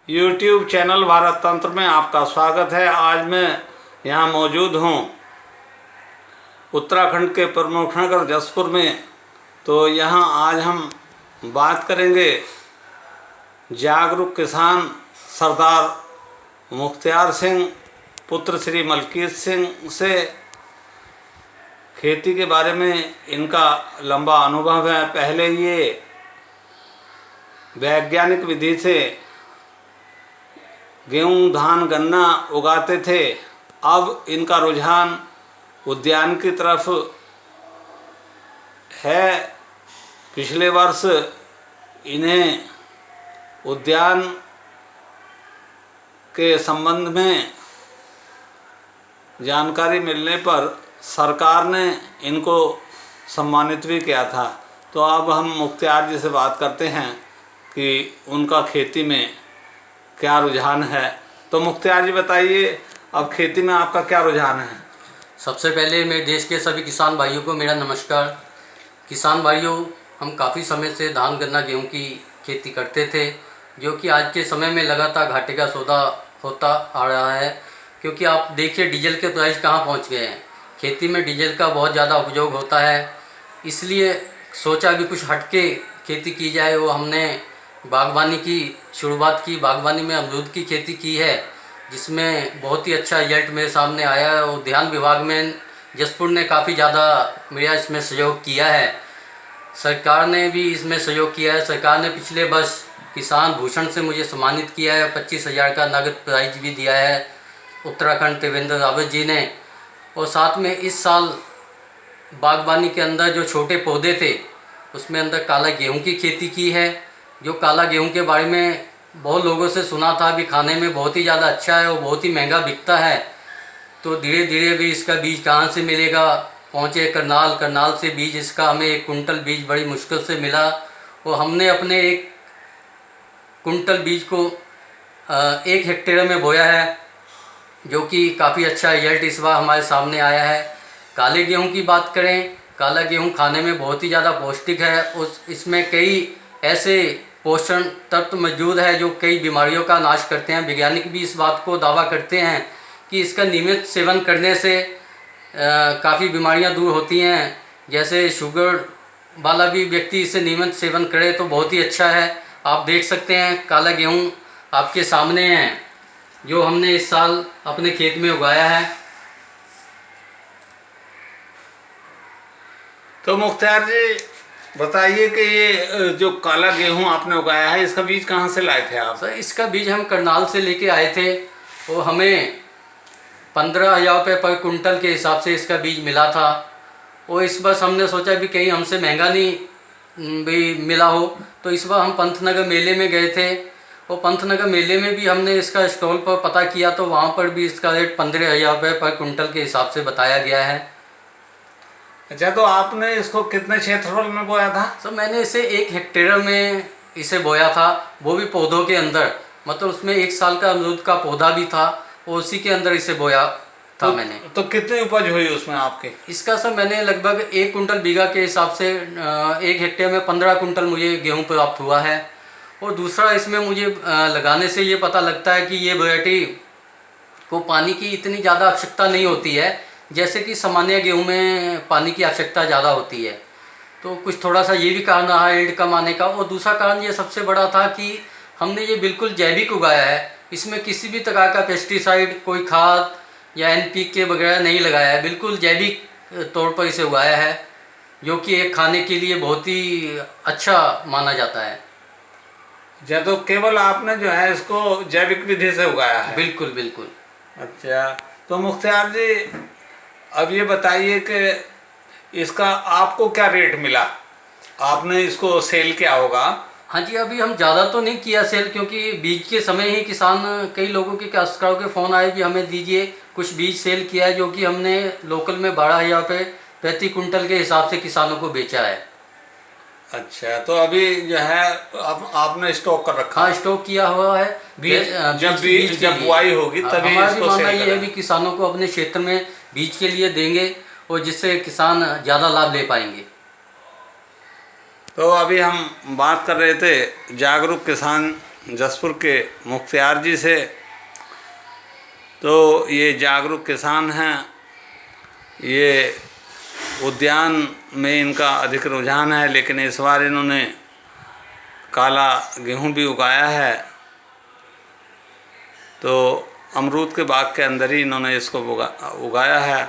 YouTube channel Bharat तंत्र में आपका स्वागत है। आज मैं यहाँ मौजूद हूँ उत्तराखंड के प्रमुख नगर जसपुर में। तो यहाँ आज हम बात करेंगे जागरूक किसान सरदार मुख्तियार सिंह पुत्र श्री मलकीत सिंह से। खेती के बारे में इनका लंबा अनुभव है। पहले ये वैज्ञानिक विधि से गेहूं, धान, गन्ना उगाते थे। अब इनका रुझान उद्यान की तरफ है। पिछले वर्ष इन्हें उद्यान के संबंध में जानकारी मिलने पर सरकार ने इनको सम्मानित भी किया था। तो अब हम मुख्तियार जी से बात करते हैं कि उनका खेती में क्या रुझान है। तो मुख्तियार जी बताइए, अब खेती में आपका क्या रुझान है? सबसे पहले मेरे देश के सभी किसान भाइयों को मेरा नमस्कार। किसान भाइयों, हम काफ़ी समय से धान, गन्ना, गेहूं की खेती करते थे, जो कि आज के समय में लगातार घाटे का सौदा होता आ रहा है। क्योंकि आप देखिए डीजल के प्राइस कहाँ पहुंच गए हैं। खेती में डीजल का बहुत ज़्यादा उपयोग होता है, इसलिए सोचा कि कुछ हटके खेती की जाए। वो हमने बागवानी की शुरुआत की। बागवानी में अमरूद की खेती की है, जिसमें बहुत ही अच्छा रिजल्ट मेरे सामने आया है। उद्यान विभाग में जसपुर ने काफ़ी ज़्यादा मेरा इसमें सहयोग किया है। सरकार ने भी इसमें सहयोग किया है। सरकार ने पिछले वर्ष किसान भूषण से मुझे सम्मानित किया है। 25,000 का नगद प्राइज भी दिया है उत्तराखंड त्रिवेंद्र रावत जी ने। और साथ में इस साल बागवानी के अंदर जो छोटे पौधे थे, उसमें अंदर काला गेहूं की खेती की है। जो काला गेहूं के बारे में बहुत लोगों से सुना था भी खाने में बहुत ही ज़्यादा अच्छा है और बहुत ही महंगा बिकता है। तो धीरे धीरे भी इसका बीज कहाँ से मिलेगा, पहुँचे करनाल से बीज इसका हमें 1 कुंटल बीज बड़ी मुश्किल से मिला। और हमने अपने 1 कुंटल बीज को 1 हेक्टेयर में बोया है, जो कि काफ़ी अच्छा रिजल्ट इस बार हमारे सामने आया है। काले गेहूं की बात करें, काला गेहूं खाने में बहुत ही ज़्यादा पौष्टिक है। इसमें कई ऐसे पोषण तत्व मौजूद है जो कई बीमारियों का नाश करते हैं। वैज्ञानिक भी इस बात को दावा करते हैं कि इसका नियमित सेवन करने से काफ़ी बीमारियां दूर होती हैं। जैसे शुगर वाला भी व्यक्ति इसे नियमित सेवन करे तो बहुत ही अच्छा है। आप देख सकते हैं काला गेहूं आपके सामने है, जो हमने इस साल अपने खेत में उगाया है। तो मुख्तियार जी बताइए कि ये जो काला गेहूं आपने उगाया है, इसका बीज कहाँ से लाए थे आप? सर, इसका बीज हम करनाल से लेके आए थे। और हमें 15,000 रुपये पर कुंटल के हिसाब से इसका बीज मिला था। और इस बार हमने सोचा भी कहीं हमसे महंगा नहीं भी मिला हो, तो इस बार हम पंतनगर मेले में गए थे। और पंतनगर मेले में भी हमने इसका स्टॉल पर पता किया, तो वहाँ पर भी इसका रेट 15,000 रुपये पर कुंटल के हिसाब से बताया गया है। अच्छा, तो आपने इसको कितने क्षेत्रफल में बोया था? सर, मैंने इसे 1 हेक्टेयर में इसे बोया था, वो भी पौधों के अंदर। मतलब उसमें 1 साल का अमरूद का पौधा भी था और उसी के अंदर इसे बोया था मैंने। तो कितनी उपज हुई उसमें आपके? इसका सर मैंने लगभग 1 कुंटल बीघा के हिसाब से 1 हेक्टेयर में 15 कुंटल मुझे गेहूं प्राप्त हुआ है। और दूसरा इसमें मुझे लगाने से ये पता लगता है कि ये वैरायटी को पानी की इतनी ज़्यादा आवश्यकता नहीं होती है, जैसे कि सामान्य गेहूं में पानी की आवश्यकता ज़्यादा होती है। तो कुछ थोड़ा सा ये भी कारण रहा यील्ड कम आने का। और दूसरा कारण ये सबसे बड़ा था कि हमने ये बिल्कुल जैविक उगाया है। इसमें किसी भी प्रकार का पेस्टिसाइड, कोई खाद या NPK वगैरह नहीं लगाया है। बिल्कुल जैविक तौर पर इसे उगाया है, जो कि एक खाने के लिए बहुत ही अच्छा माना जाता है। या तो केवल आपने जो है इसको जैविक विधि से उगाया है? बिल्कुल बिल्कुल। अच्छा, तो मुख्तियार जी अब ये बताइए कि इसका आपको क्या रेट मिला? आपने इसको सेल किया होगा। हाँ जी, अभी हम ज़्यादा तो नहीं किया सेल, क्योंकि बीज के समय ही किसान कई लोगों के काश्तकारों के फ़ोन आए कि हमें दीजिए। कुछ बीज सेल किया है, जो कि हमने लोकल में 12,000 रुपये प्रति कुंटल के हिसाब से किसानों को बेचा है। अच्छा, तो अभी जो है आपने स्टॉक कर रखा? हाँ, स्टॉक किया हुआ है। जब बुआई होगी तभी हमारा भी इसको मानना सेल ये है भी किसानों को अपने क्षेत्र में बीज के लिए देंगे, और जिससे किसान ज़्यादा लाभ ले पाएंगे। तो अभी हम बात कर रहे थे जागरूक किसान जसपुर के मुख्तियार जी से। तो ये जागरूक किसान हैं, ये उद्यान में इनका अधिक रुझान है, लेकिन इस बार इन्होंने काला गेहूं भी उगाया है। तो अमरूद के बाग के अंदर ही इन्होंने इसको उगाया है।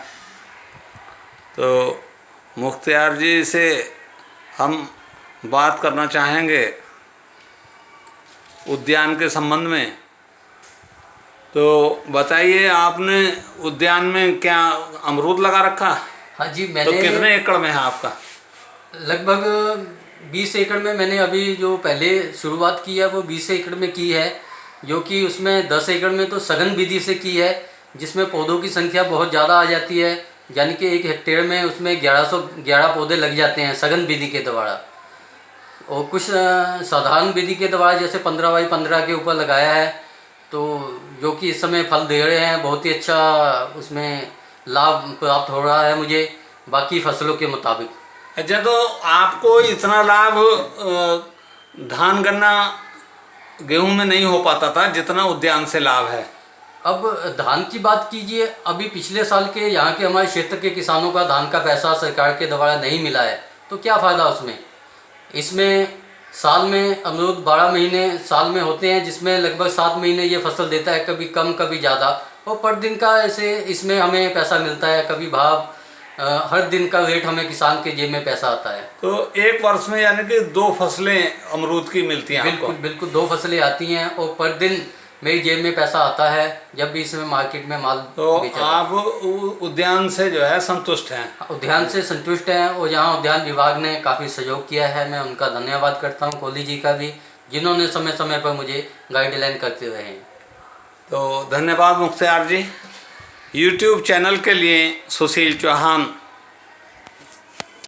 तो मुख्तियार जी से हम बात करना चाहेंगे उद्यान के संबंध में। तो बताइए, आपने उद्यान में क्या अमरूद लगा रखा? हाँ जी, तो मैंने कितने एकड़ में है आपका? लगभग 20 एकड़ में मैंने अभी जो पहले शुरुआत की है वो 20 एकड़ में की है, जो कि उसमें 10 एकड़ में तो सघन विधि से की है, जिसमें पौधों की संख्या बहुत ज़्यादा आ जाती है। यानी कि 1 हेक्टेयर में उसमें 1111 पौधे लग जाते हैं सघन विधि के द्वारा। और कुछ साधारण विधि के द्वारा जैसे 15 बाई 15 के ऊपर लगाया है, तो जो कि इस समय फल दे रहे हैं। बहुत ही अच्छा उसमें लाभ प्राप्त हो रहा है मुझे बाकी फसलों के मुताबिक। अच्छा, तो आपको इतना लाभ धान गन्ना गेहूं में नहीं हो पाता था जितना उद्यान से लाभ है? अब धान की बात कीजिए, अभी पिछले साल के यहाँ के हमारे क्षेत्र के किसानों का धान का पैसा सरकार के द्वारा नहीं मिला है, तो क्या फ़ायदा उसमें। इसमें साल में अमरूद 12 महीने साल में होते हैं, जिसमें लगभग 7 महीने ये फसल देता है, कभी कम कभी ज़्यादा। और पर दिन का ऐसे इसमें हमें पैसा मिलता है, कभी भाव हर दिन का रेट हमें किसान के जेब में पैसा आता है। तो एक वर्ष में यानी कि 2 फसलें अमरूद की मिलती हैं? बिल्कुल बिल्कुल 2 फसलें आती हैं और पर दिन मेरी जेब में पैसा आता है जब भी इसमें मार्केट में माल तो बेचा आप उद्यान से जो है संतुष्ट हैं? उद्यान से संतुष्ट हैं। और यहाँ उद्यान विभाग ने काफ़ी सहयोग किया है, मैं उनका धन्यवाद करता हूँ, कोहली जी का भी, जिन्होंने समय समय पर मुझे गाइडलाइन करते रहे हैं। तो धन्यवाद मुख्तियार जी। यूट्यूब चैनल के लिए सुशील चौहान